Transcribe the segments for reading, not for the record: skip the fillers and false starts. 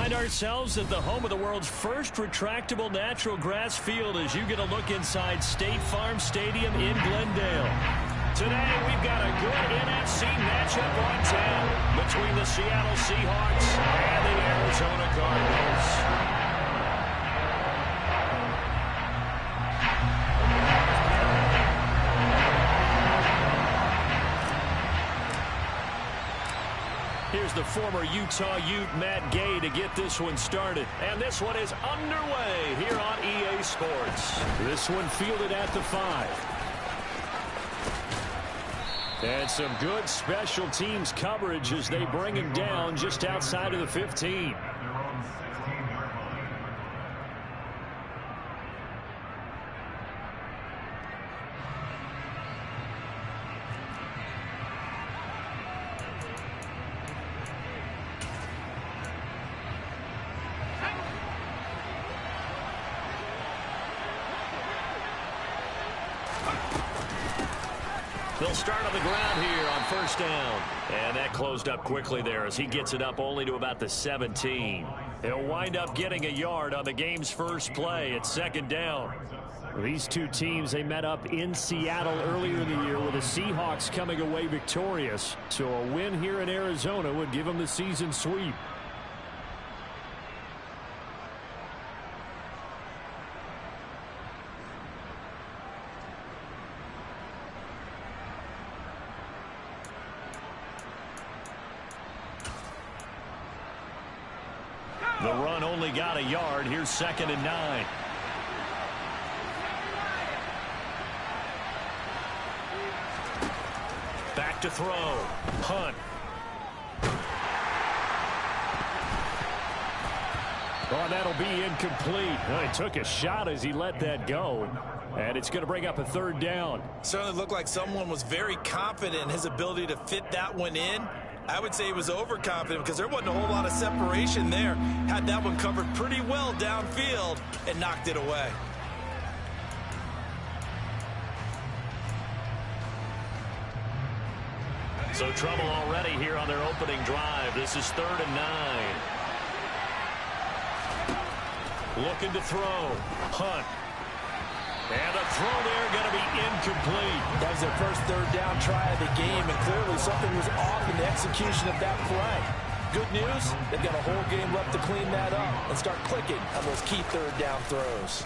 find ourselves at the home of the world's first retractable natural grass field as you get a look inside State Farm Stadium in Glendale. Today, we've got a good NFC matchup on tap between the Seattle Seahawks and the Arizona Cardinals. Here's the former Utah Ute, Matt Gay, to get this one started. And this one is underway here on EA Sports. This one fielded at the 5. And some good special teams coverage as they bring him down just outside of the 15. They'll start on the ground here on first down. And that closed up quickly there as he gets it up only to about the 17. He'll wind up getting a yard on the game's first play at second down. These two teams, they met up in Seattle earlier in the year with the Seahawks coming away victorious. So a win here in Arizona would give them the season sweep. The run only got a yard. Here's 2nd and 9. Back to throw. Hunt. Oh, that'll be incomplete. Oh, he took a shot as he let that go. And it's going to bring up a 3rd down. Certainly looked like someone was very confident in his ability to fit that one in. I would say he was overconfident because there wasn't a whole lot of separation there. Had that one covered pretty well downfield and knocked it away. So trouble already here on their opening drive. This is 3rd and 9. Looking to throw. Hunt. And the throw there going to be incomplete. That was their first 3rd down try of the game, and clearly something was off in the execution of that play. Good news, they've got a whole game left to clean that up and start clicking on those key 3rd down throws.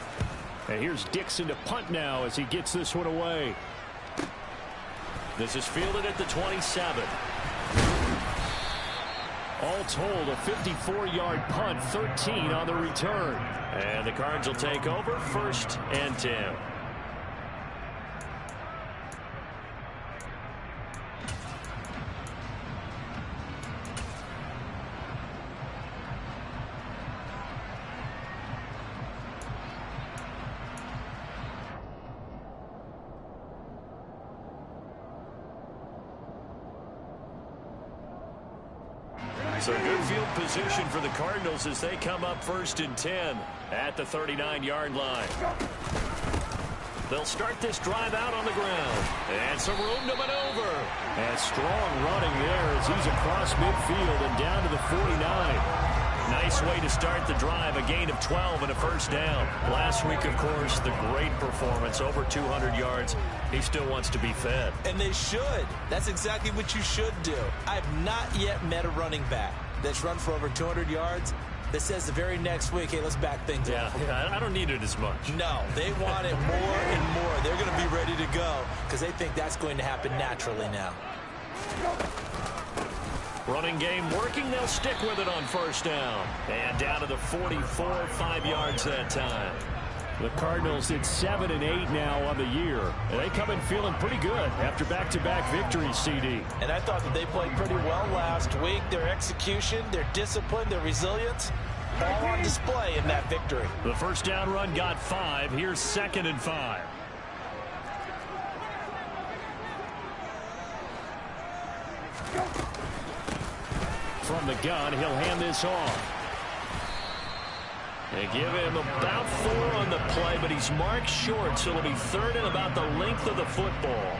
And here's Dixon to punt now as he gets this one away. This is fielded at the 27. All told, a 54-yard punt, 13 on the return. And the Cards will take over 1st and 10. So good field position for the Cardinals as they come up 1st and 10 at the 39-yard line. They'll start this drive out on the ground. And some room to maneuver. And strong running there as he's across midfield and down to the 49. Nice way to start the drive, a gain of 12 and a 1st down. Last week, of course, the great performance, over 200 yards. He still wants to be fed. And they should. That's exactly what you should do. I've not yet met a running back that's run for over 200 yards that says the very next week, hey, let's back things up. Yeah, I don't need it as much. No, they want it more and more. They're going to be ready to go because they think that's going to happen naturally now. Running game working. They'll stick with it on 1st down. And down to the 44, 5 yards that time. The Cardinals at 7 and 8 now on the year. They come in feeling pretty good after back-to-back victories, CD. And I thought that they played pretty well last week. Their execution, their discipline, their resilience, all on display in that victory. The 1st down run got 5. Here's 2nd and 5. From the gun, he'll hand this off. They give him about 4 on the play, but he's marked short, so it'll be 3rd and about the length of the football.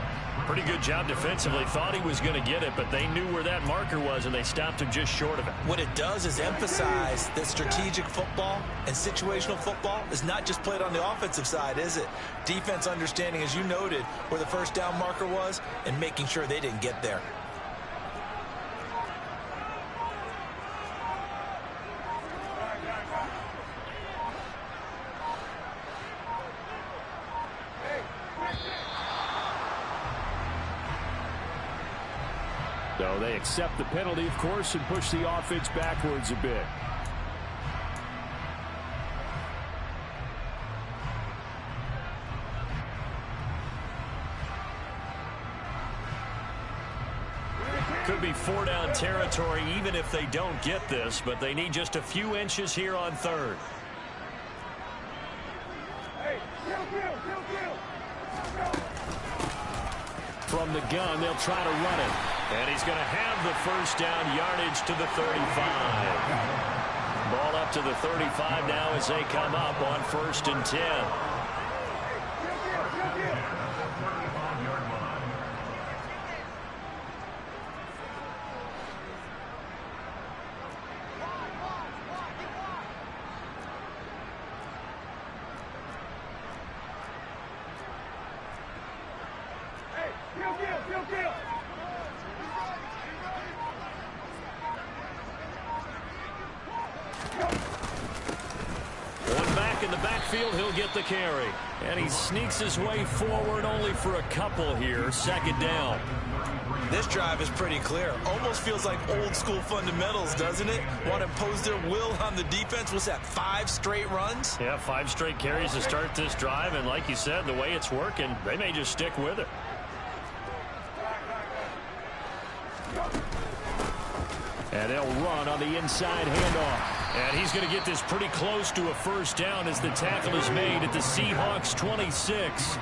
Pretty good job defensively. Thought he was going to get it, but they knew where that marker was, and they stopped him just short of it. What it does is emphasize that strategic football and situational football is not just played on the offensive side, is it? Defense understanding, as you noted, where the first down marker was and making sure they didn't get there. So they accept the penalty, of course, and push the offense backwards a bit. Could be 4-down territory even if they don't get this, but they need just a few inches here on third. From the gun, they'll try to run it. And he's going to have the first down, yardage to the 35. Ball up to the 35 now as they come up on 1st and 10. One back in the backfield, he'll get the carry. And he sneaks his way forward only for a couple here. 2nd down. This drive is pretty clear. Almost feels like old school fundamentals, doesn't it? Want to impose their will on the defense. What's that, 5 straight runs? Yeah, 5 straight carries to start this drive. And like you said, the way it's working, they may just stick with it. And they'll run on the inside handoff. And he's going to get this pretty close to a first down as the tackle is made at the Seahawks 26.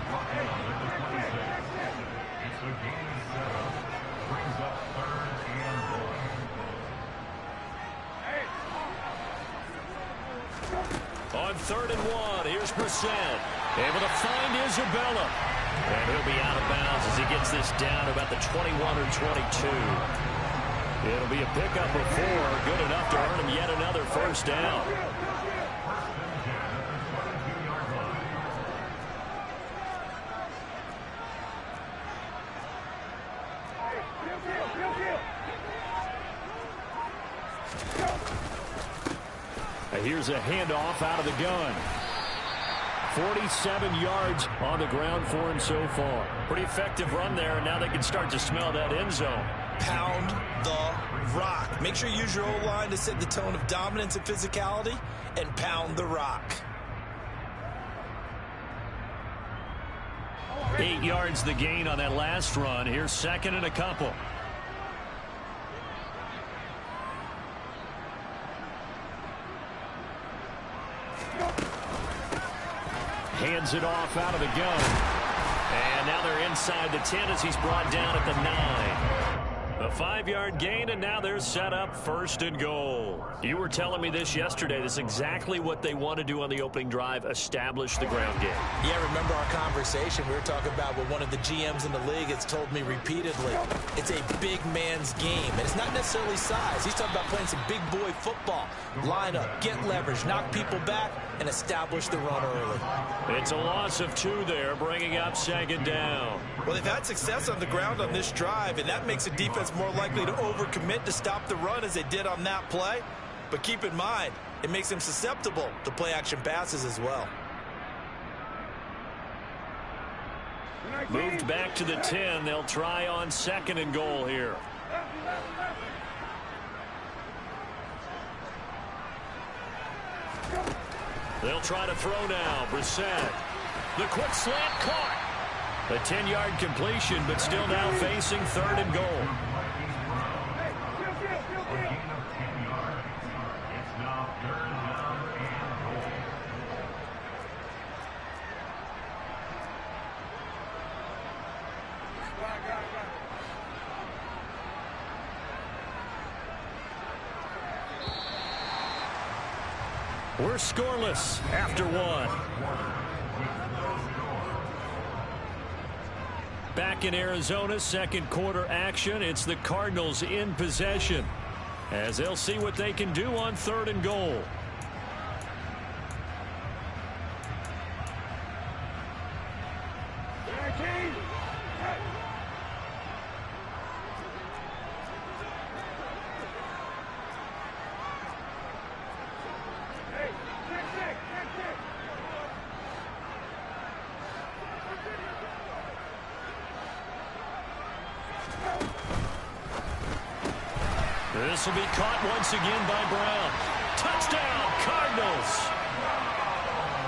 On 3rd and 1, here's Brissett. Able to find Isabella. And he'll be out of bounds as he gets this down to about the 21 or 22. It'll be a pickup of 4, good enough to earn him yet another first down. Here's a handoff out of the gun. 47 yards on the ground for him so far. Pretty effective run there, and now they can start to smell that end zone. Pound the rock. Make sure you use your O-line to set the tone of dominance and physicality, and pound the rock. 8 yards the gain on that last run. Here's 2nd and a couple. Hands it off out of the gun. And now they're inside the 10 as he's brought down at the 9. A 5-yard gain, and now they're set up 1st and goal. You were telling me this yesterday. This is exactly what they want to do on the opening drive, establish the ground game. Yeah, remember our conversation. We were talking about what one of the GMs in the league has told me repeatedly. It's a big man's game, and it's not necessarily size. He's talking about playing some big boy football. Line up, get leverage, knock people back, and establish the run early. It's a loss of 2 there, bringing up 2nd down. Well, they've had success on the ground on this drive, and that makes the defense more likely to overcommit to stop the run as they did on that play. But keep in mind, it makes them susceptible to play-action passes as well. Moved back to the 10. They'll try on 2nd and goal here. They'll try to throw now. Brissett. The quick slant caught. A 10-yard completion, but still now facing 3rd and goal. We're scoreless after 1. back in Arizona. Second quarter action. It's the Cardinals in possession as they'll see what they can do on 3rd and goal. This will be caught once again by Brown. Touchdown, Cardinals.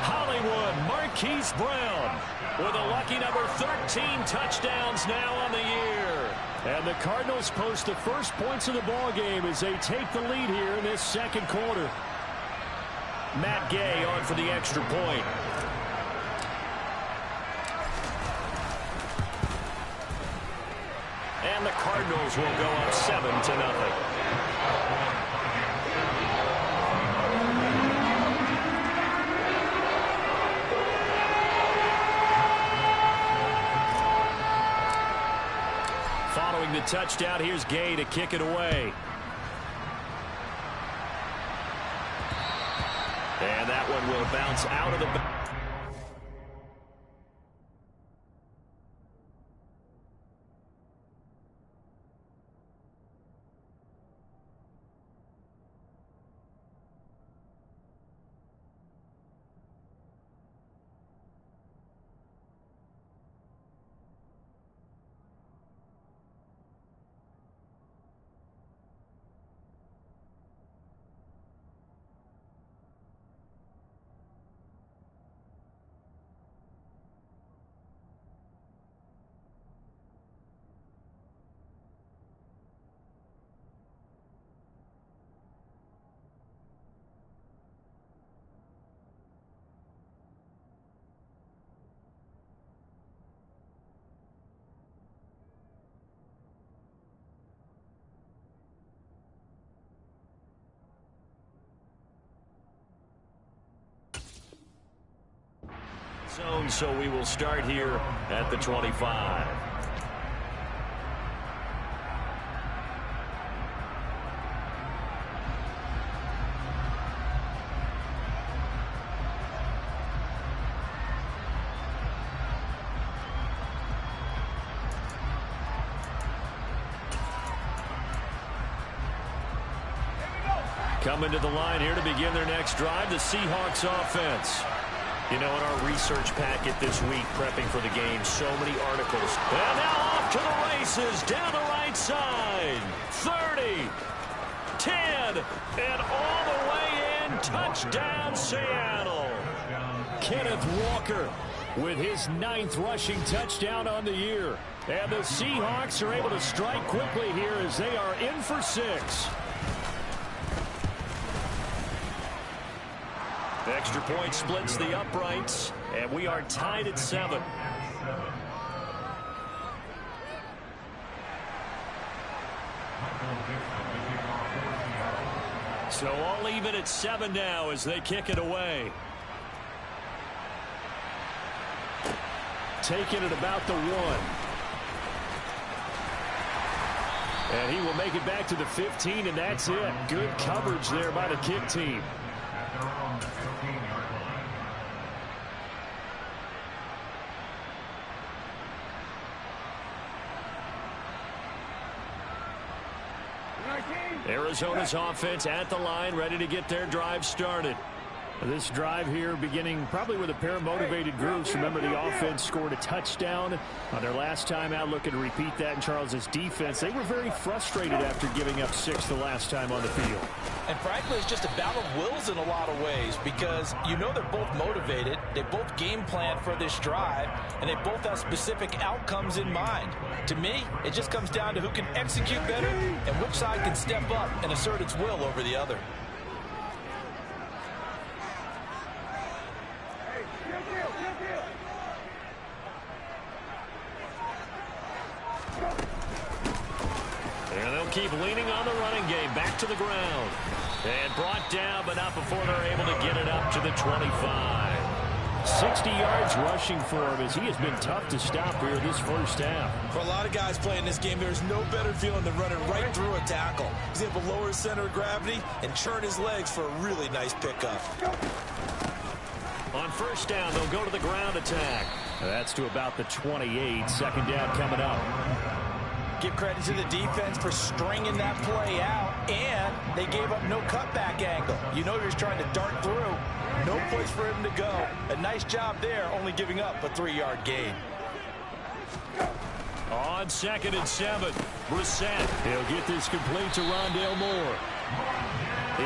Hollywood Marquise Brown with a lucky number 13 touchdowns now on the year. And the Cardinals post the first points of the ball game as they take the lead here in this second quarter. Matt Gay on for the extra point. And the Cardinals will go up 7-0. Following the touchdown, here's Gay to kick it away. And that one will bounce out of the... zone, so we will start here at the 25. Coming to the line here to begin their next drive, the Seahawks offense. You know, in our research packet this week, prepping for the game, so many articles. And now off to the races, down the right side. 30, 10, and all the way in. Touchdown, Seattle. Kenneth Walker with his 9th rushing touchdown on the year. And the Seahawks are able to strike quickly here as they are in for 6. Extra point splits the uprights, and we are tied at 7. So all even at 7 now as they kick it away. Taking it about the 1. And he will make it back to the 15, and that's it. Good coverage there by the kick team. Arizona's offense at the line, ready to get their drive started. This drive here beginning probably with a pair of motivated groups. Remember, the offense scored a touchdown on their last time out, looking to repeat that in Charles's defense. They were very frustrated after giving up 6 the last time on the field. And frankly, it's just a battle of wills in a lot of ways because you know they're both motivated. They both game plan for this drive, and they both have specific outcomes in mind. To me, it just comes down to who can execute better and which side can step up and assert its will over the other. And they'll keep leaning on the running game. Back to the ground. And brought down, but not before they're able to get it up to the 25. 60 yards rushing for him as he has been tough to stop here this first half. For a lot of guys playing this game, there's no better feeling than running right through a tackle. He's able to lower his center of gravity and churn his legs for a really nice pickup. On first down, they'll go to the ground attack. That's to about the 28. Second down coming up. Give credit to the defense for stringing that play out, and they gave up no cutback angle. You know he was trying to dart through. No place for him to go. A nice job there, only giving up a 3-yard gain. On 2nd and 7, Brissett. He'll get this complete to Rondale Moore.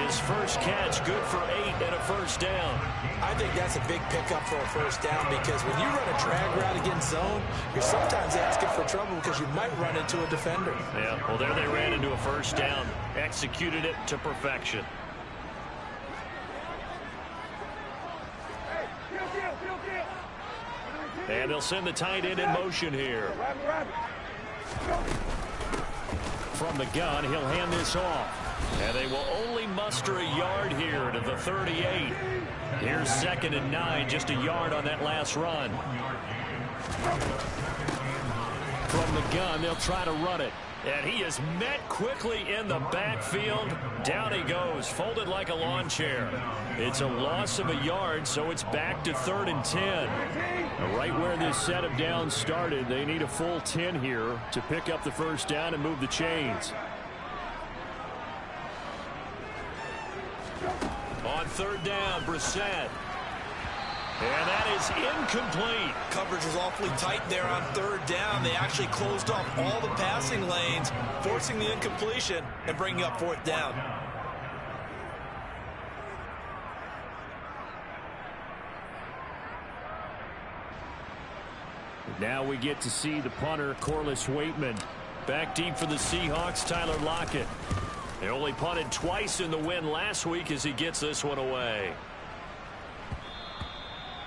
His first catch, good for 8 and a first down. I think that's a big pickup for a first down because when you run a drag route against zone, you're sometimes asking for trouble because you might run into a defender. Yeah, well, there they ran into a first down. Executed it to perfection. And they'll send the tight end in motion here. From the gun, he'll hand this off. And they will only muster a yard here to the 38. Here's 2nd and 9, just a yard on that last run. From the gun, they'll try to run it. And he is met quickly in the backfield. Down he goes, folded like a lawn chair. It's a loss of a yard, so it's back to 3rd and 10. Right where this set of downs started, they need a full 10 here to pick up the first down and move the chains. On 3rd down, Brissett. And that is incomplete. Coverage was awfully tight there on 3rd down. They actually closed off all the passing lanes, forcing the incompletion and bringing up 4th down. Now we get to see the punter, Corliss Waitman. Back deep for the Seahawks, Tyler Lockett. They only punted twice in the win last week as he gets this one away.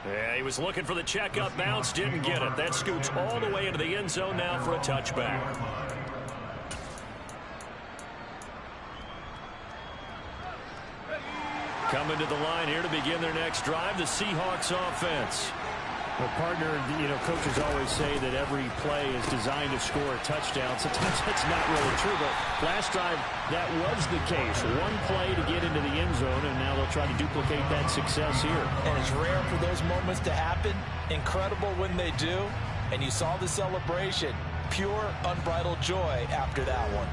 Yeah, he was looking for the checkup bounce, didn't get it. That scoots all the way into the end zone now for a touchback. Coming to the line here to begin their next drive, the Seahawks offense. Well, partner, coaches always say that every play is designed to score a touchdown. Sometimes that's not really true, but last drive, that was the case. One play to get into the end zone, and now they'll try to duplicate that success here. And it's rare for those moments to happen. Incredible when they do. And you saw the celebration. Pure, unbridled joy after that one.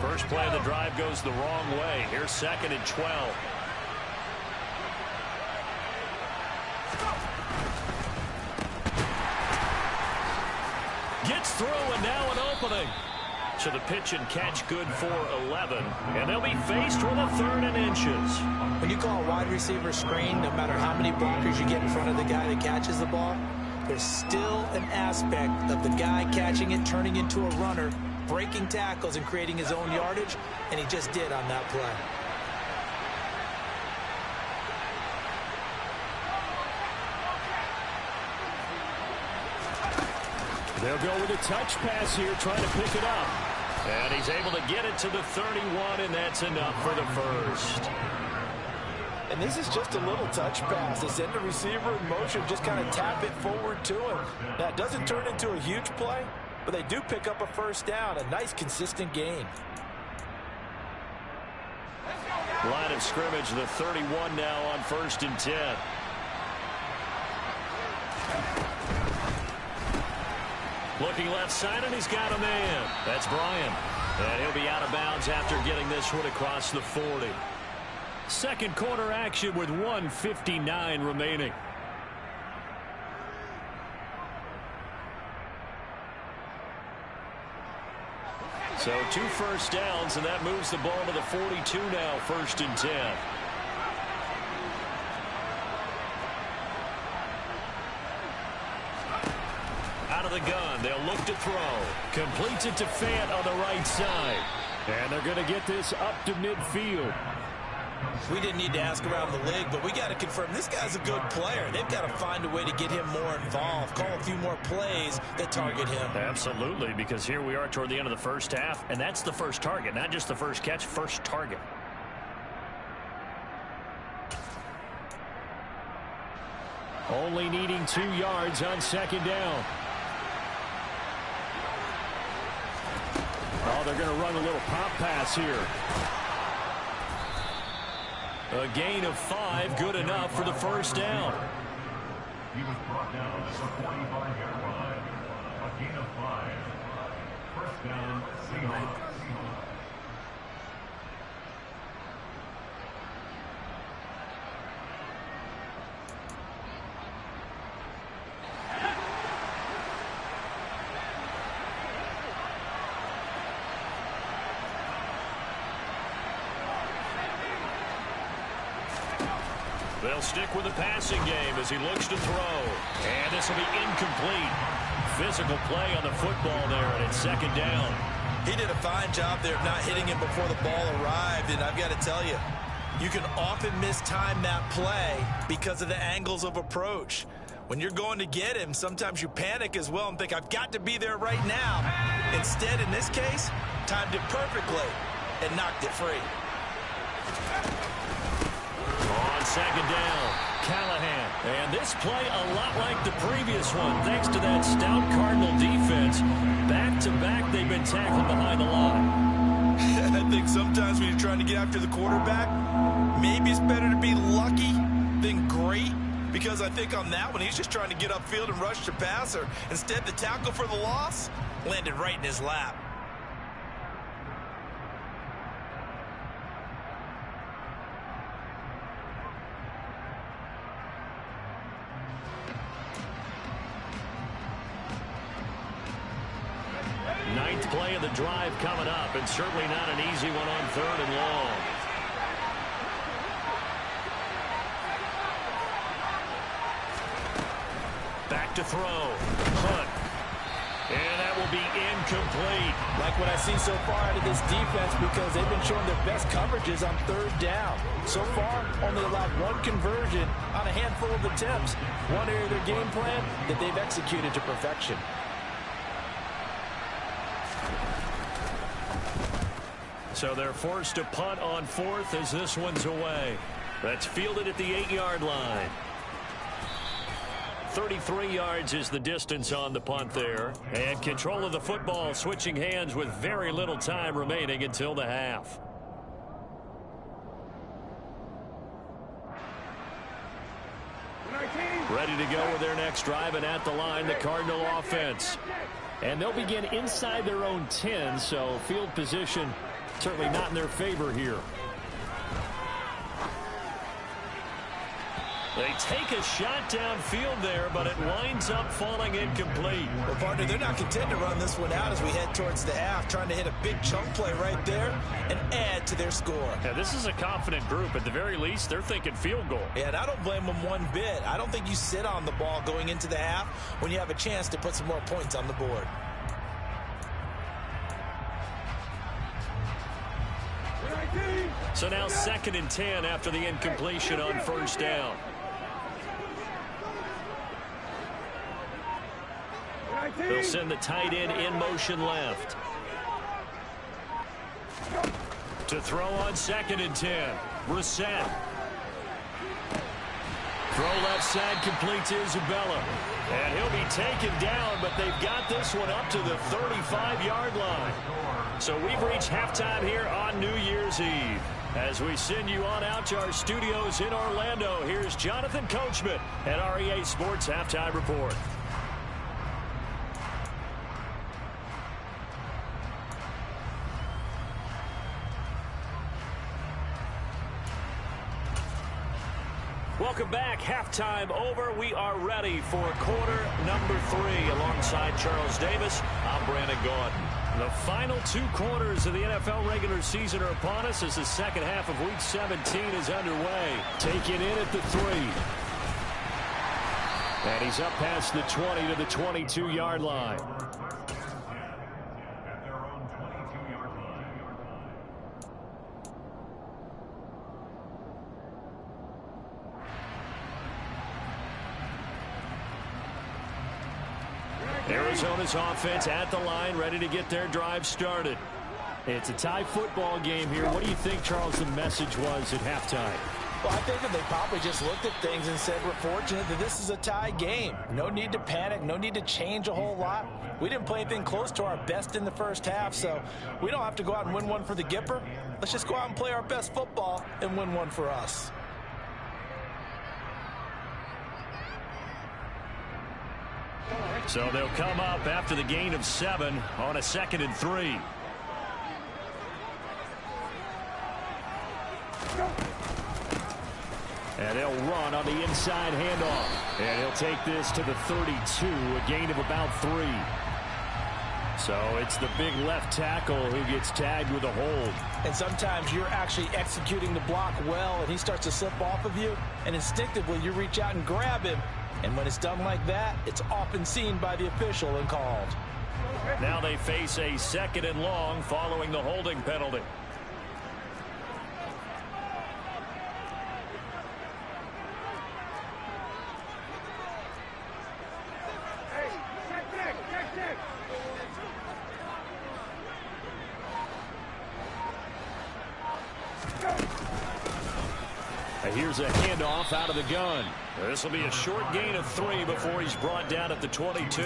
First play of the drive goes the wrong way. Here's 2nd and 12. Gets through, and now an opening. So the pitch and catch good for 11. And they'll be faced with a 3rd and inches. When you call a wide receiver screen, no matter how many blockers you get in front of the guy that catches the ball, there's still an aspect of the guy catching it, turning into a runner, breaking tackles and creating his own yardage, and he just did on that play. They'll go with a touch pass here, trying to pick it up. And he's able to get it to the 31, and that's enough for the first. And this is just a little touch pass. They send the receiver in motion, just kind of tap it forward to him. Now, it doesn't turn into a huge play, but they do pick up a first down, a nice, consistent gain. Line of scrimmage, the 31 now on 1st and 10. Looking left side, and he's got a man. That's Bryant. And he'll be out of bounds after getting this one across the 40. Second quarter action with 1:59 remaining. So 2 first downs, and that moves the ball to the 42 now, 1st and 10. Out of the gun, they'll look to throw. Completes it to Fant on the right side. And they're going to get this up to midfield. We didn't need to ask around the league, but we got to confirm this guy's a good player. They've got to find a way to get him more involved, call a few more plays that target him. Absolutely, because here we are toward the end of the first half, and that's the first target, not just the first catch, first target. Only needing 2 yards on second down. Oh, they're going to run a little pop pass here. A gain of 5, good enough for the first down. He was brought down at the 45-yard line. A gain of 5. First down, Seahawks. They'll stick with the passing game as he looks to throw. And this will be incomplete. Physical play on the football there, and it's second down. He did a fine job there of not hitting him before the ball arrived, and I've got to tell you, you can often mistime that play because of the angles of approach. When you're going to get him, sometimes you panic as well and think, I've got to be there right now. Instead, in this case, timed it perfectly and knocked it free. On second down, Callahan. And this play a lot like the previous one, thanks to that stout Cardinal defense. Back-to-back, they've been tackled behind the line. I think sometimes when you're trying to get after the quarterback, maybe it's better to be lucky than great, because I think on that one, he's just trying to get upfield and rush the passer. Instead, the tackle for the loss landed right in his lap. Ninth play of the drive coming up, and certainly not an easy one on 3rd and long. Back to throw. Hunt. And that will be incomplete. Like what I see so far out of this defense, because they've been showing their best coverages on 3rd down. So far, only allowed 1 conversion on a handful of attempts. One area of their game plan that they've executed to perfection. So they're forced to punt on 4th as this one's away. That's fielded at the 8-yard line. 33 yards is the distance on the punt there. And control of the football switching hands with very little time remaining until the half. Ready to go with their next drive, and at the line, the Cardinal offense. And they'll begin inside their own 10, so field position certainly not in their favor here. They take a shot downfield there, but it winds up falling incomplete. Well, partner, they're not content to run this one out as we head towards the half, trying to hit a big chunk play right there and add to their score. Yeah, this is a confident group. At the very least, they're thinking field goal. Yeah, and I don't blame them one bit. I don't think you sit on the ball going into the half when you have a chance to put some more points on the board. So now 2nd and 10 after the incompletion on 1st down. They'll send the tight end in motion left. To throw on 2nd and 10. Brissett. Throw left side, complete to Isabella. And he'll be taken down, but they've got this one up to the 35-yard line. So we've reached halftime here on New Year's Eve. As we send you on out to our studios in Orlando, here's Jonathan Coachman at REA Sports Halftime Report. Welcome back. Halftime over. We are ready for quarter number 3. Alongside Charles Davis, I'm Brandon Gordon. The final 2 quarters of the NFL regular season are upon us as the second half of Week 17 is underway. Taken in at the 3. And he's up past the 20 to the 22-yard line. Arizona's offense at the line, ready to get their drive started. It's a tie football game here. What do you think, Charles, the message was at halftime? Well, I think that they probably just looked at things and said, we're fortunate that this is a tie game. No need to panic, no need to change a whole lot. We didn't play anything close to our best in the first half, so we don't have to go out and win one for the Gipper. Let's just go out and play our best football and win one for us. So they'll come up after the gain of 7 on a 2nd and 3. And they'll run on the inside handoff. And he'll take this to the 32, a gain of about 3. So it's the big left tackle who gets tagged with a hold. And sometimes you're actually executing the block well, and he starts to slip off of you, and instinctively you reach out and grab him. And when it's done like that, it's often seen by the official and called. Now they face a 2nd and long following the holding penalty. Here's a handoff out of the gun. This will be a short gain of 3 before he's brought down at the 22.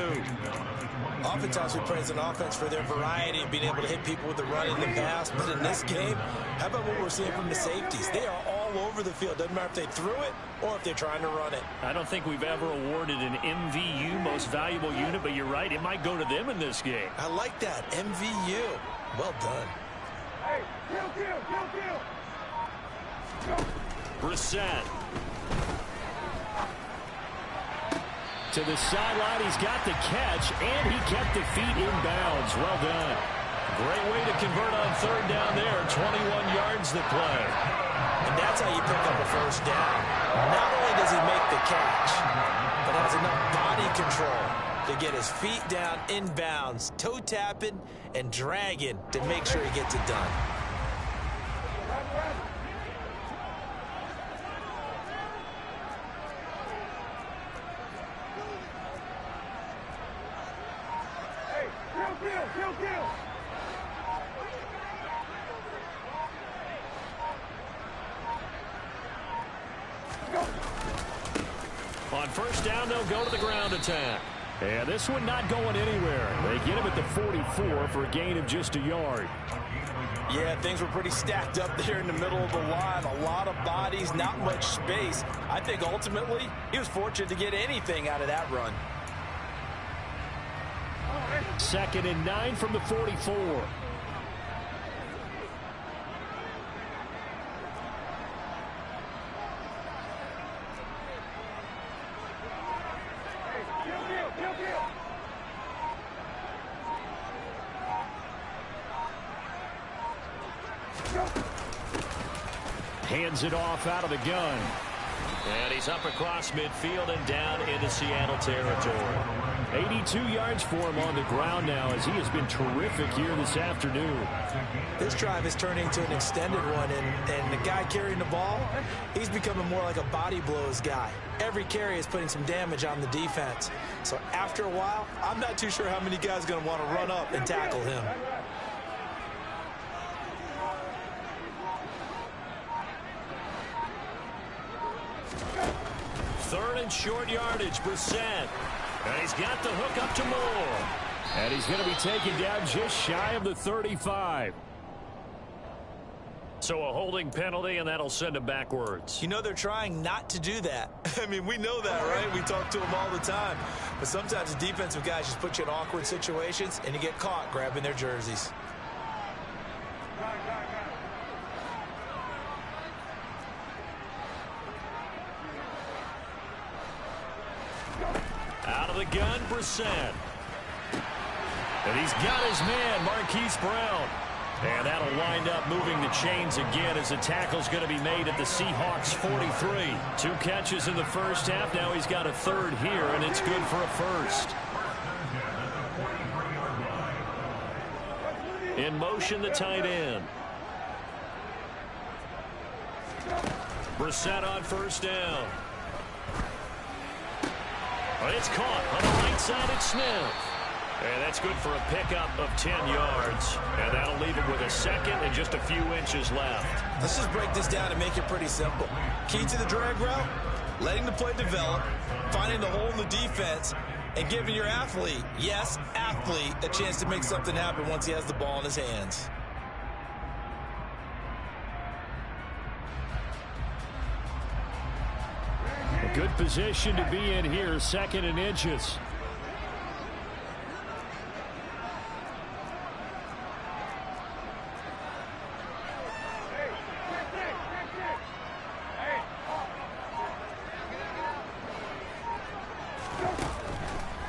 Oftentimes we praise an offense for their variety of being able to hit people with the run and the pass. But in this game, how about what we're seeing from the safeties? They are all over the field. Doesn't matter if they threw it or if they're trying to run it. I don't think we've ever awarded an MVU, most valuable unit, but you're right. It might go to them in this game. I like that. MVU. Well done. Hey, kill. Brissett. To the sideline, he's got the catch, and he kept the feet in bounds. Well done. Great way to convert on 3rd down there. 21 yards to play. And that's how you pick up a first down. Not only does he make the catch, but has enough body control to get his feet down in bounds, toe tapping and dragging to make sure he gets it done. On 1st down, they'll go to the ground attack. And this one not going anywhere. They get him at the 44 for a gain of just a yard. Yeah, things were pretty stacked up there in the middle of the line. A lot of bodies, not much space. I think ultimately he was fortunate to get anything out of that run. 2nd and 9 from the 44. Hands it off out of the gun. And he's up across midfield and down into Seattle territory. 82 yards for him on the ground now, as he has been terrific here this afternoon. This drive is turning into an extended one, and the guy carrying the ball, he's becoming more like a body blows guy. Every carry is putting some damage on the defense. So after a while, I'm not too sure how many guys are going to want to run up and tackle him. Third and short yardage, Brissett. And he's got the hook up to Moore. And he's going to be taken down just shy of the 35. So a holding penalty, and that'll send him backwards. You know, they're trying not to do that. I mean, we know that, right? We talk to them all the time. But sometimes the defensive guys just put you in awkward situations, and you get caught grabbing their jerseys. Out of the gun, Brissett. And he's got his man, Marquise Brown. And that'll wind up moving the chains again as the tackle's going to be made at the Seahawks 43. 2 catches in the first half. Now he's got a 3rd here, and it's good for a 1st. In motion, the tight end. Brissett on 1st down. It's caught on the right side. It's Smith. And that's good for a pickup of 10 yards. And that'll leave him with a second and just a few inches left. Let's just break this down and make it pretty simple. Key to the drag route, letting the play develop, finding the hole in the defense, and giving your athlete, yes, athlete, a chance to make something happen once he has the ball in his hands. A good position to be in here, second and inches.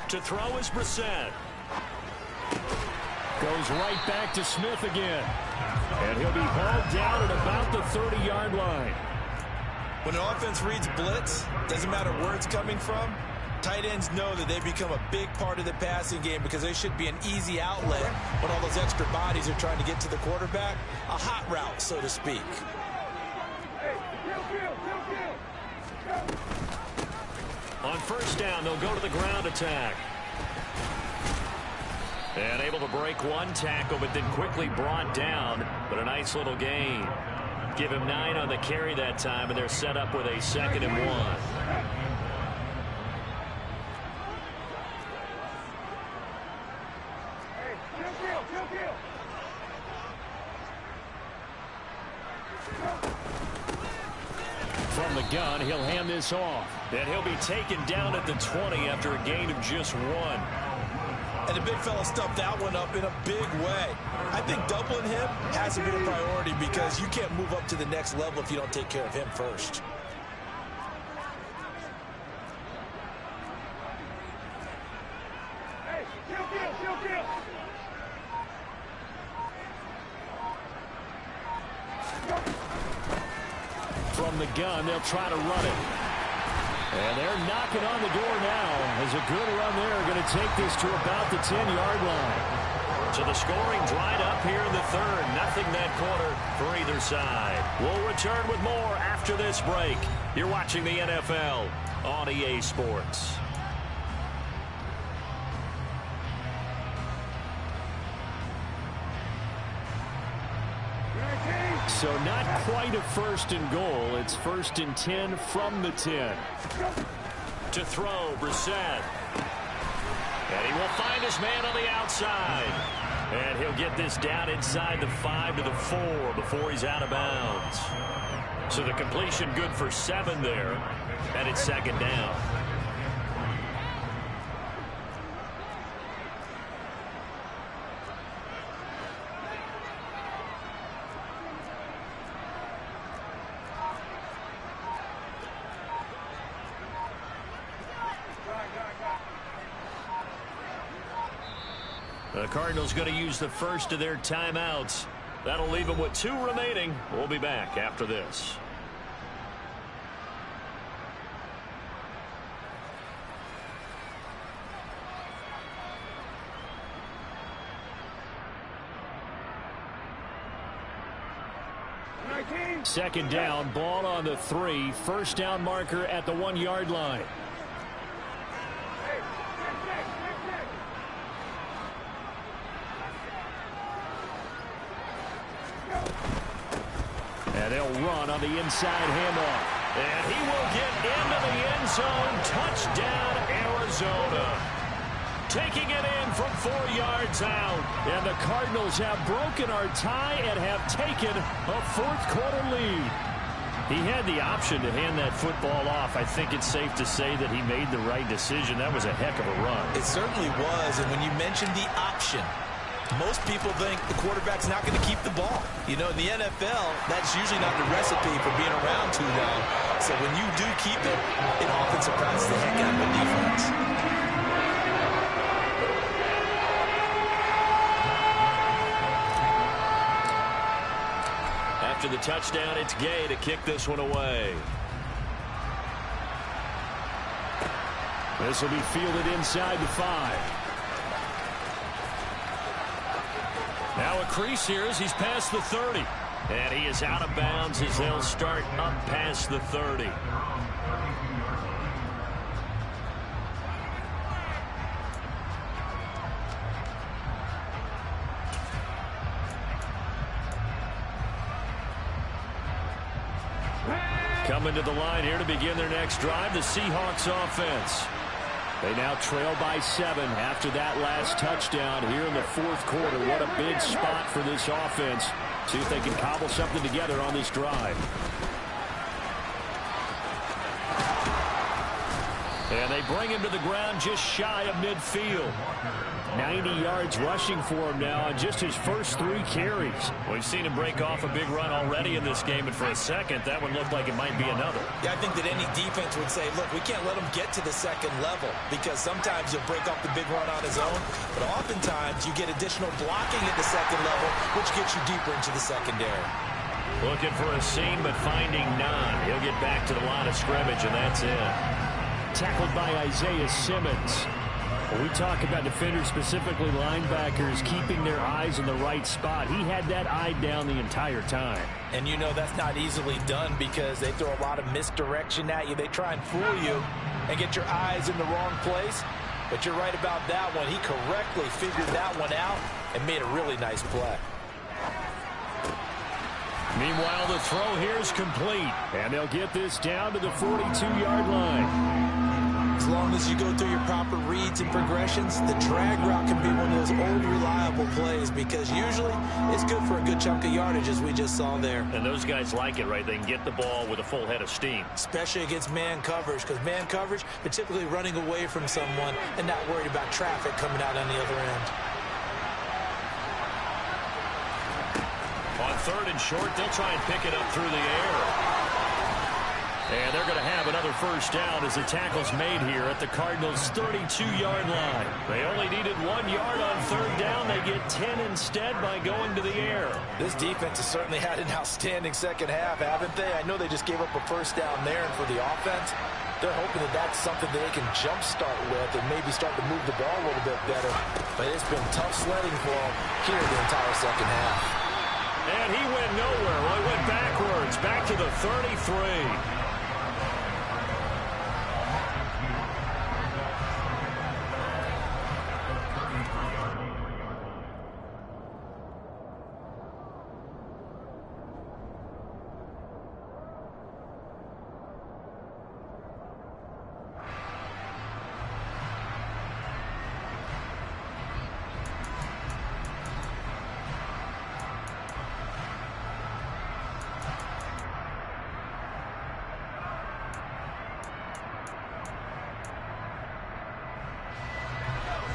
To throw is Brissett. Goes right back to Smith again. And he'll be hauled down at about the 30-yard line. When an offense reads blitz, doesn't matter where it's coming from, tight ends know that they become a big part of the passing game because they should be an easy outlet when all those extra bodies are trying to get to the quarterback. A hot route, so to speak. On first down, they'll go to the ground attack. And able to break one tackle, but then quickly brought down. But a nice little gain. Give him 9 on the carry that time, and they're set up with a 2nd and 1. From the gun, he'll hand this off. And he'll be taken down at the 20 after a gain of just 1. And the big fella stuffed that one up in a big way. I think doubling him hasn't been a priority because you can't move up to the next level if you don't take care of him first. From the gun, they'll try to run it. And they're knocking on the door now as a good run there going to take this to about the 10-yard line. So the scoring dried up here in the third. Nothing that quarter for either side. We'll return with more after this break. You're watching the NFL on EA Sports. So not quite a 1st and goal. It's 1st and 10 from the 10. To throw, Brissett. And he will find his man on the outside. And he'll get this down inside the 5 to the 4 before he's out of bounds. So the completion good for 7 there. And it's 2nd down. The Cardinals going to use the first of their timeouts. That'll leave them with 2 remaining. We'll be back after this. Second down, ball on the 3. First down marker at the 1-yard line. And they'll run on the inside handoff. And he will get into the end zone. Touchdown, Arizona. Taking it in from 4 yards out. And the Cardinals have broken our tie and have taken a 4th-quarter lead. He had the option to hand that football off. I think it's safe to say that he made the right decision. That was a heck of a run. It certainly was. And when you mentioned the option, most people think the quarterback's not going to keep the ball. You know, in the NFL, that's usually not the recipe for being around too long. So when you do keep it, it often surprises the heck out of the defense. After the touchdown, it's Gay to kick this one away. This will be fielded inside the 5. Now a crease here as he's past the 30. And he is out of bounds as they'll start up past the 30. Coming to the line here to begin their next drive, the Seahawks offense. They now trail by 7 after that last touchdown here in the fourth quarter. What a big spot for this offense. See if they can cobble something together on this drive. And they bring him to the ground just shy of midfield. 90 yards rushing for him now on just his first 3 carries. We've seen him break off a big run already in this game, and for a second, that one looked like it might be another. Yeah, I think that any defense would say, look, we can't let him get to the second level, because sometimes he'll break off the big run on his own, but oftentimes you get additional blocking at the second level, which gets you deeper into the secondary. Looking for a seam, but finding none. He'll get back to the line of scrimmage, and that's it. Tackled by Isaiah Simmons. When we talk about defenders, specifically linebackers, keeping their eyes in the right spot, he had that eye down the entire time. And you know that's not easily done because they throw a lot of misdirection at you. They try and fool you and get your eyes in the wrong place. But you're right about that one. He correctly figured that one out and made a really nice play. Meanwhile, the throw here is complete. And they'll get this down to the 42-yard line. As long as you go through your proper reads and progressions, the drag route can be one of those old reliable plays because usually it's good for a good chunk of yardage as we just saw there. And those guys like it, right? They can get the ball with a full head of steam. Especially against man coverage, because man coverage, they're typically running away from someone and not worried about traffic coming out on the other end. On 3rd and short, they'll try and pick it up through the air. And they're going to have another first down as the tackle's made here at the Cardinals' 32-yard line. They only needed 1 yard on 3rd down. They get 10 instead by going to the air. This defense has certainly had an outstanding second half, haven't they? I know they just gave up a first down there, and for the offense, they're hoping that that's something that they can jumpstart with and maybe start to move the ball a little bit better. But it's been tough sledding for them here the entire second half. And he went nowhere. Well, he went backwards, back to the 33.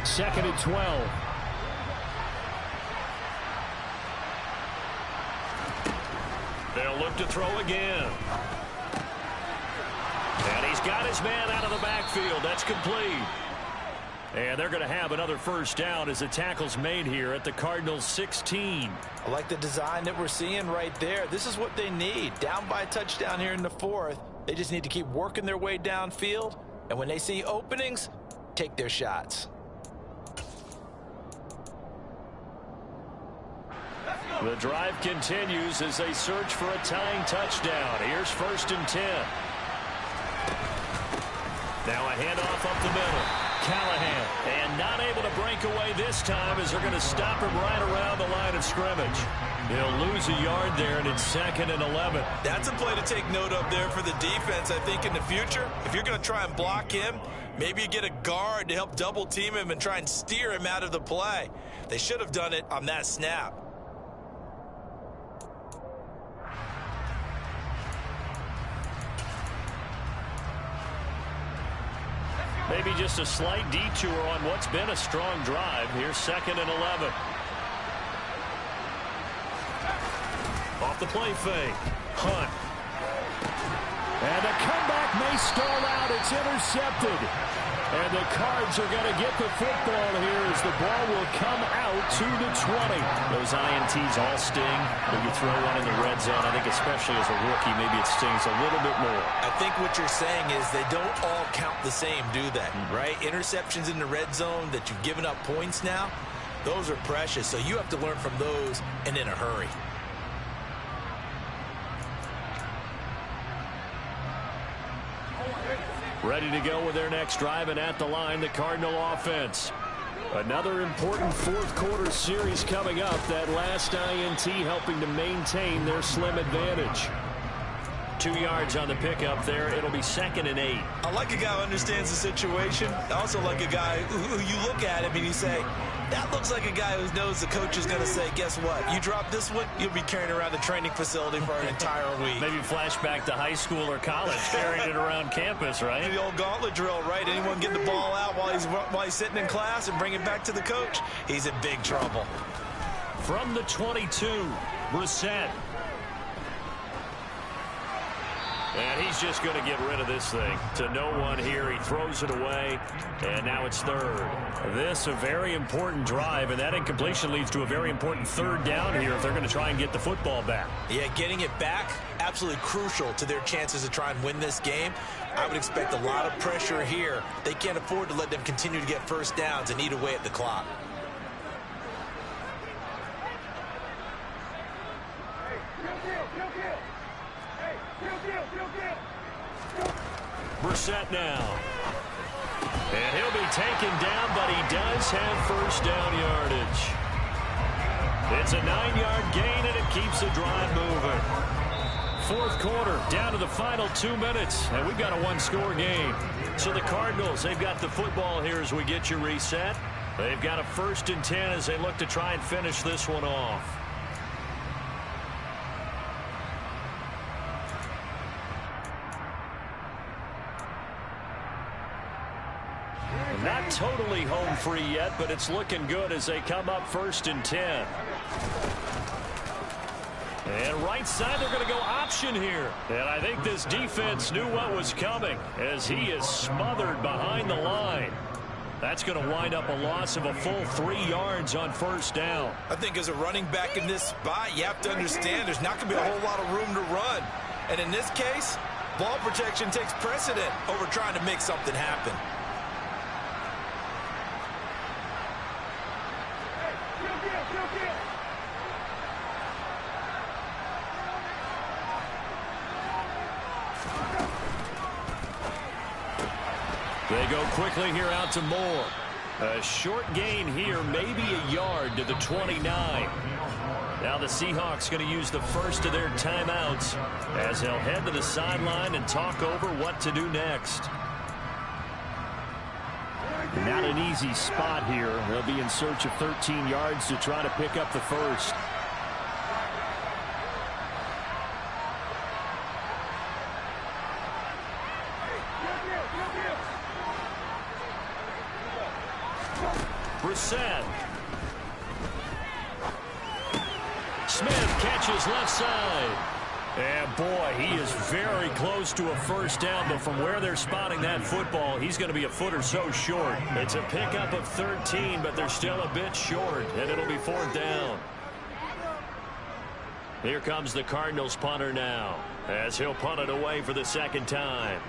Second and 12. They'll look to throw again. And he's got his man out of the backfield. That's complete. And they're going to have another first down as the tackle's made here at the Cardinals' 16. I like the design that we're seeing right there. This is what they need. Down by a touchdown here in the 4th. They just need to keep working their way downfield. And when they see openings, take their shots. The drive continues as they search for a tying touchdown. Here's 1st and 10. Now a handoff up the middle. Callahan, and not able to break away this time as they're going to stop him right around the line of scrimmage. He'll lose a yard there, and it's 2nd and 11. That's a play to take note of there for the defense, I think, in the future. If you're going to try and block him, maybe you get a guard to help double team him and try and steer him out of the play. They should have done it on that snap. Maybe just a slight detour on what's been a strong drive. Here's 2nd and 11. Off the play fake. Hunt. And the comeback may stall out. It's intercepted. And the Cards are going to get the football here as the ball will come out to the 20. Those INTs all sting. When you throw one in the red zone, I think especially as a rookie, maybe it stings a little bit more. I think what you're saying is they don't all count the same, do they? Right? Interceptions in the red zone that you've given up points now, those are precious. So you have to learn from those and in a hurry. Ready to go with their next drive, and at the line, the Cardinal offense. Another important fourth quarter series coming up. That last INT helping to maintain their slim advantage. 2 yards on the pickup there. It'll be 2nd and 8. I like a guy who understands the situation. I also like a guy who you look at him and you say, that looks like a guy who knows the coach is going to say, guess what? You drop this one, you'll be carrying around the training facility for an entire week. Maybe flashback to high school or college, carrying it around campus, right? The old gauntlet drill, right? Anyone get the ball out while he's sitting in class and bring it back to the coach? He's in big trouble. From the 22, Brissett. And he's just going to get rid of this thing to no one here. He throws it away, and now it's 3rd. This a very important drive, and that incompletion leads to a very important 3rd down here if they're going to try and get the football back. Yeah, getting it back, absolutely crucial to their chances to try and win this game. I would expect a lot of pressure here. They can't afford to let them continue to get first downs and eat away at the clock. Brissett now. And he'll be taken down, but he does have first down yardage. It's a 9-yard gain, and it keeps the drive moving. 4th quarter, down to the final 2 minutes, and we've got a 1-score game. So the Cardinals, they've got the football here as we get you reset. They've got a 1st and 10 as they look to try and finish this one off. Not totally home free yet, but it's looking good as they come up 1st and 10. And right side, they're going to go option here. And I think this defense knew what was coming as he is smothered behind the line. That's going to wind up a loss of a full 3 yards on 1st down. I think as a running back in this spot, you have to understand there's not going to be a whole lot of room to run. And in this case, ball protection takes precedent over trying to make something happen. They go quickly here out to Moore. A short gain here, maybe a yard to the 29. Now the Seahawks going to use the first of their timeouts as they'll head to the sideline and talk over what to do next. Not an easy spot here. They'll be in search of 13 yards to try to pick up the first. Brissett. Smith catches left side. And boy, he is very close to a first down, but from where they're spotting that football, he's going to be a foot or so short. It's a pickup of 13, but they're still a bit short, and it'll be 4th down. Here comes the Cardinals punter now, as he'll punt it away for the 2nd time.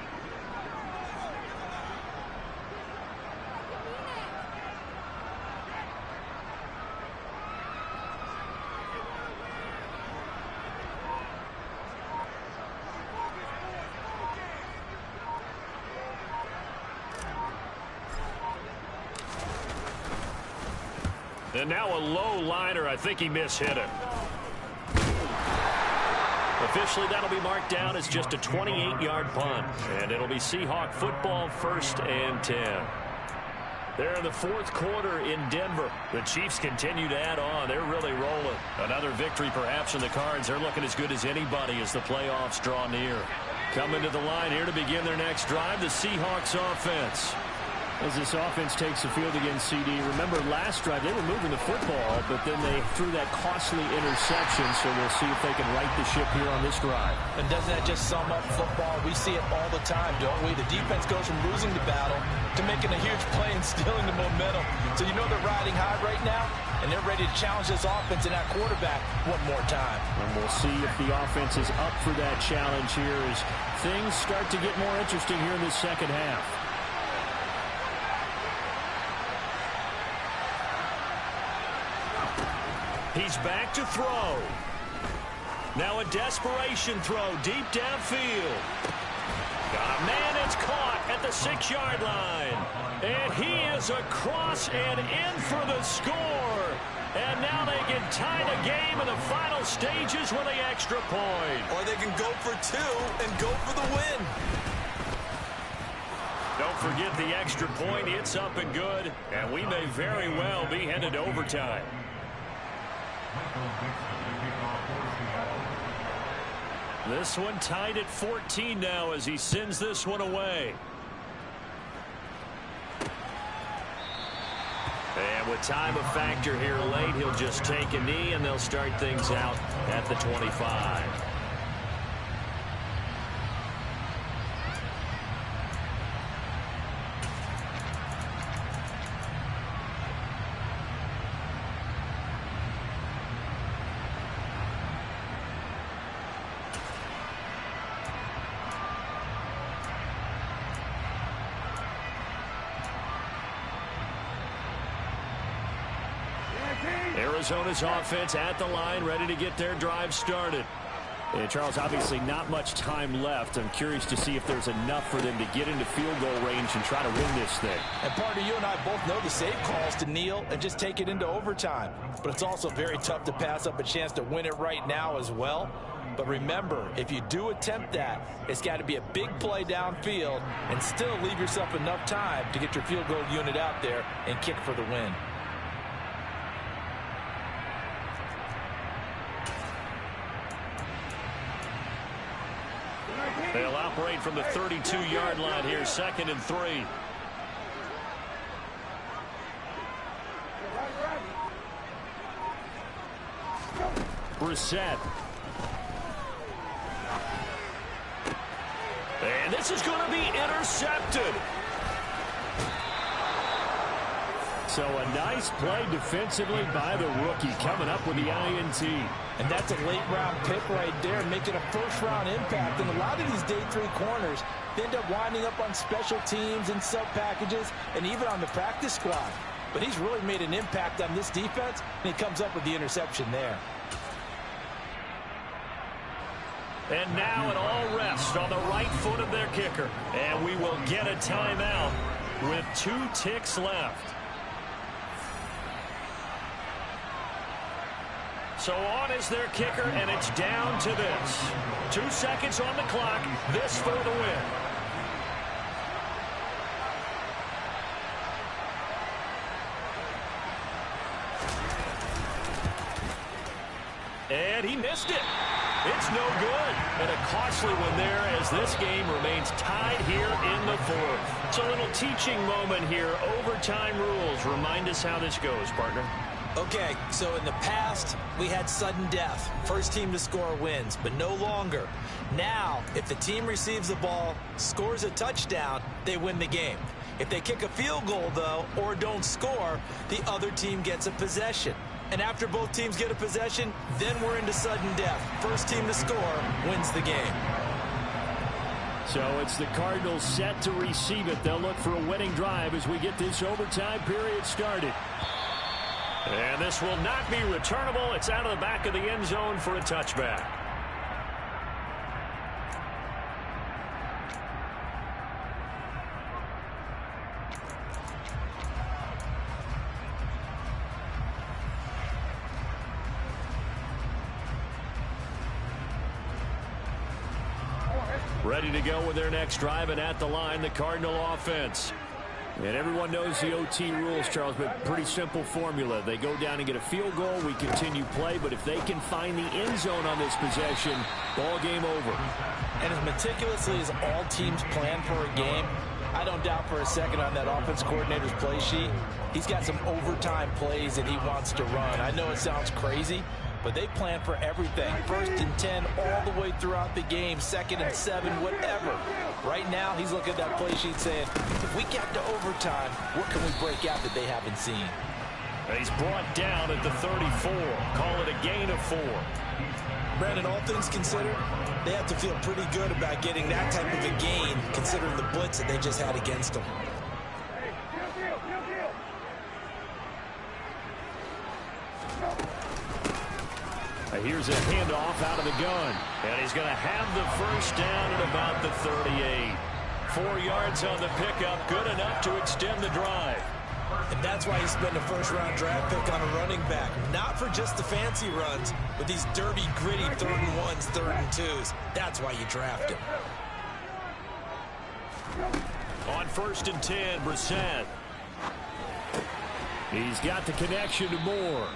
And now a low liner. I think he mishit it. Officially, that'll be marked down as just a 28-yard punt. And it'll be Seahawk football 1st and 10. They're in the 4th quarter in Denver. The Chiefs continue to add on. They're really rolling. Another victory perhaps for the Cards. They're looking as good as anybody as the playoffs draw near. Coming to the line here to begin their next drive, the Seahawks offense. As this offense takes the field against CD, remember last drive they were moving the football, but then they threw that costly interception, so we'll see if they can right the ship here on this drive. And doesn't that just sum up football? We see it all the time, don't we? The defense goes from losing the battle to making a huge play and stealing the momentum. So you know they're riding high right now, and they're ready to challenge this offense and that quarterback one more time. And we'll see if the offense is up for that challenge here as things start to get more interesting here in the second half. He's back to throw. Now a desperation throw deep downfield. Got a man, it's caught at the 6-yard line. And he is across and in for the score. And now they can tie the game in the final stages with the extra point. Or they can go for two and go for the win. Don't forget the extra point. It's up and good. And we may very well be headed to overtime. This one tied at 14 now as he sends this one away. And with time a factor here late, he'll just take a knee and they'll start things out at the 25. Arizona's offense at the line, ready to get their drive started. And Charles, obviously not much time left. I'm curious to see if there's enough for them to get into field goal range and try to win this thing. And partner, you and I both know the safe calls to kneel and just take it into overtime. But it's also very tough to pass up a chance to win it right now as well. But remember, if you do attempt that, it's got to be a big play downfield and still leave yourself enough time to get your field goal unit out there and kick for the win. They'll operate from the 32-yard line here, 2nd and 3. Brissett. And this is going to be intercepted. So a nice play defensively by the rookie, coming up with the INT. And that's a late-round pick right there, making a first-round impact. And a lot of these day 3 corners, they end up winding up on special teams and sub-packages and even on the practice squad. But he's really made an impact on this defense, and he comes up with the interception there. And now an all rest on the right foot of their kicker. And we will get a timeout with 2 ticks left. So on is their kicker, and it's down to this. 2 seconds on the clock. This for the win. And he missed it. It's no good. And a costly one there as this game remains tied here in the 4th. It's a little teaching moment here. Overtime rules. Remind us how this goes, partner. Okay, so in the past, we had sudden death. First team to score wins, but no longer. Now, if the team receives the ball, scores a touchdown, they win the game. If they kick a field goal, though, or don't score, the other team gets a possession. And after both teams get a possession, then we're into sudden death. First team to score wins the game. So it's the Cardinals set to receive it. They'll look for a winning drive as we get this overtime period started. And this will not be returnable. It's out of the back of the end zone for a touchback. Ready to go with their next drive, and at the line, the Cardinal offense. And everyone knows the OT rules, Charles, but pretty simple formula. They go down and get a field goal, we continue play, but if they can find the end zone on this possession, ball game over. And as meticulously as all teams plan for a game, I don't doubt for a second on that offense coordinator's play sheet, he's got some overtime plays that he wants to run. I know it sounds crazy, but they plan for everything. 1st and 10 all the way throughout the game, 2nd and 7, whatever. Right now, he's looking at that play sheet saying, if we get to overtime, what can we break out that they haven't seen? And he's brought down at the 34. Call it a gain of 4. Brandon, all things considered, they have to feel pretty good about getting that type of a gain, considering the blitz that they just had against them. Here's a handoff out of the gun. And he's going to have the first down at about the 38. 4 yards on the pickup, good enough to extend the drive. And That's why you spend a first-round draft pick on a running back. Not for just the fancy runs, but these dirty, gritty 3rd and 1s, 3rd and 2s. That's why you draft him. On 1st and 10, Brissett. He's got the connection to Moore.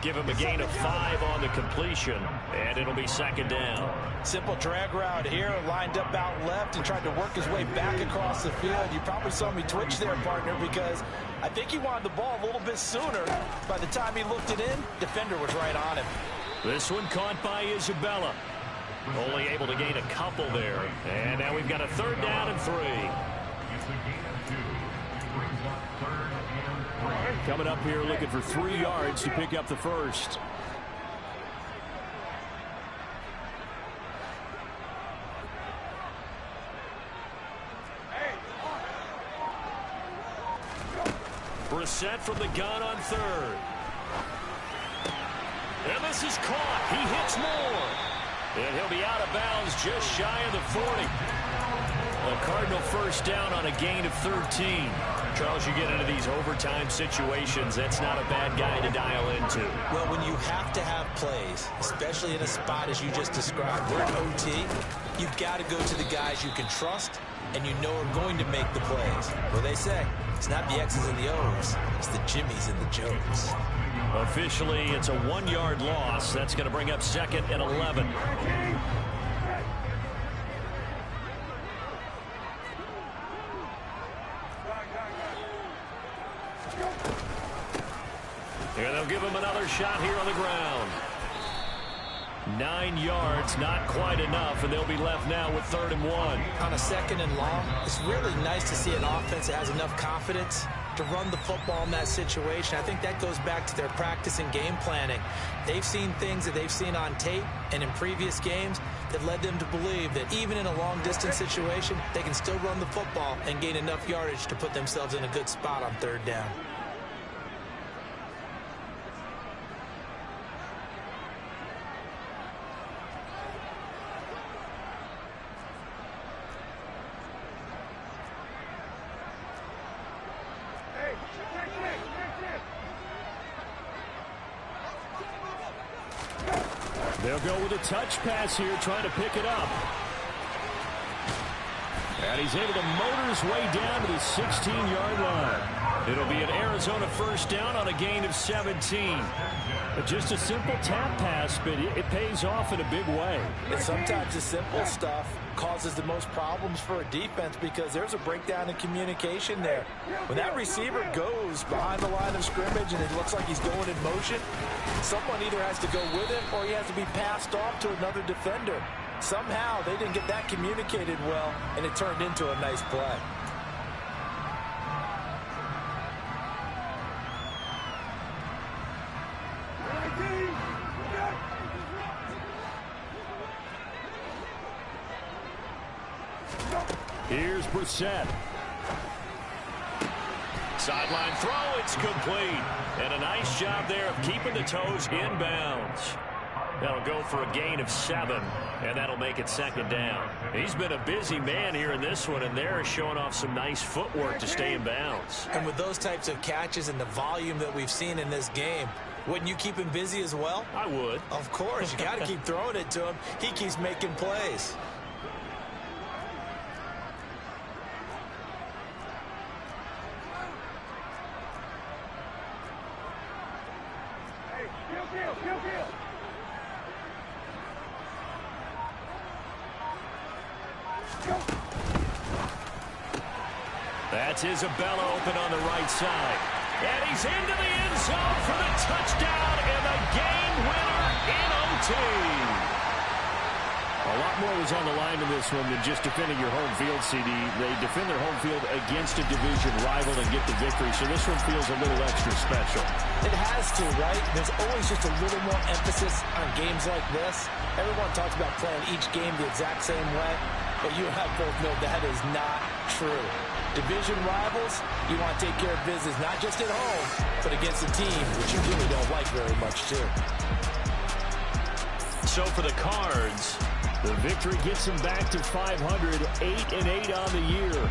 Give him a gain of 5 on the completion, and it'll be 2nd down. Simple drag route here, lined up out left and tried to work his way back across the field. You probably saw me twitch there, partner, because I think he wanted the ball a little bit sooner. By the time he looked it in, defender was right on him. This one caught by Isabella. Only able to gain a couple there. And now we've got a 3rd down and 3. Coming up here looking for 3 yards to pick up the first. Brissett from the gun on 3rd. And this is caught. He hits Moore. And he'll be out of bounds just shy of the 40. A Cardinal 1st down on a gain of 13. Charles, you get into these overtime situations, that's not a bad guy to dial into. Well, when you have to have plays, especially in a spot as you just described, we're in OT, you've got to go to the guys you can trust and you know are going to make the plays. Well, they say, it's not the X's and the O's, it's the Jimmies and the Joes. Officially, it's a 1-yard loss. That's going to bring up 2nd and 11. And they'll give him another shot here on the ground. 9 yards, not quite enough, and they'll be left now with 3rd and 1. On a 2nd and long, it's really nice to see an offense that has enough confidence to run the football in that situation. I think that goes back to their practice and game planning. They've seen things that they've seen on tape and in previous games that led them to believe that even in a long-distance situation, they can still run the football and gain enough yardage to put themselves in a good spot on 3rd down. They'll go with a touch pass here, trying to pick it up. And he's able to motor his way down to the 16-yard line. It'll be an Arizona 1st down on a gain of 17. But just a simple tap pass, but it pays off in a big way. And sometimes the simple stuff causes the most problems for a defense because there's a breakdown in communication there. When that receiver goes behind the line of scrimmage and it looks like he's going in motion, someone either has to go with him or he has to be passed off to another defender. Somehow they didn't get that communicated well, and it turned into a nice play. Here's Brissett. Sideline throw, it's complete. And a nice job there of keeping the toes in bounds. That'll go for a gain of 7, and that'll make it 2nd down. He's been a busy man here in this one, and they're showing off some nice footwork to stay in bounds. And with those types of catches and the volume that we've seen in this game, wouldn't you keep him busy as well? I would. Of course, you got to keep throwing it to him. He keeps making plays. That's Isabella open on the right side. And he's into the end zone for the touchdown and the game winner in OT. A lot more was on the line in this one than just defending your home field, CD. They defend their home field against a division rival and get the victory, so this one feels a little extra special. It has to, right? There's always just a little more emphasis on games like this. Everyone talks about playing each game the exact same way, but you and I both know that is not true. Division rivals, you want to take care of business not just at home, but against a team which you really don't like very much, too. So for the Cards, the victory gets them back to 500, 8-8 on the year.